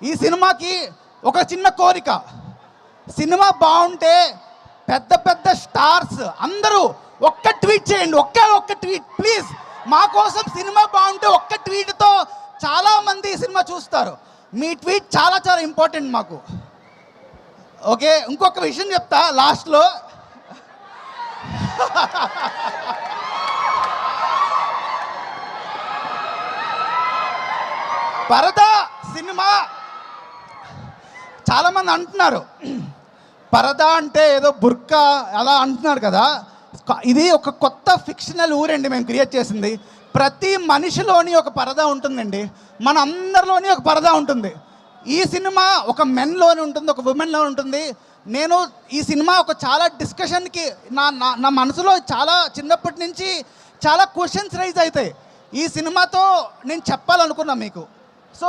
ఈ సినిమాకి ఒక చిన్న కోరిక, సినిమా బాగుంటే పెద్ద పెద్ద స్టార్స్ అందరూ ఒక్క ట్వీట్ చేయండి, ఒక్క ట్వీట్ ప్లీజ్. మా కోసం సినిమా బాగుంటే ఒక్క ట్వీట్తో చాలామంది ఈ సినిమా చూస్తారు. మీ ట్వీట్ చాలా చాలా ఇంపార్టెంట్ మాకు. ఓకే, ఇంకొక విషయం చెప్తా లాస్ట్లో. పరదా సినిమా చాలామంది అంటున్నారు, పరదా అంటే ఏదో బుర్కా అలా అంటున్నారు కదా. ఇది ఒక కొత్త ఫిక్షనల్ ఊరండి మేము క్రియేట్ చేసింది. ప్రతి మనిషిలోని ఒక పరదా ఉంటుందండి, మన అందరిలోని ఒక పరదా ఉంటుంది. ఈ సినిమా ఒక మెన్లోని ఉంటుంది, ఒక ఉమెన్లో ఉంటుంది. నేను ఈ సినిమా ఒక చాలా డిస్కషన్కి నా మనసులో చాలా చిన్నప్పటి నుంచి చాలా క్వశ్చన్స్ రైజ్ అవుతాయి. ఈ సినిమాతో నేను చెప్పాలనుకున్నా మీకు. సో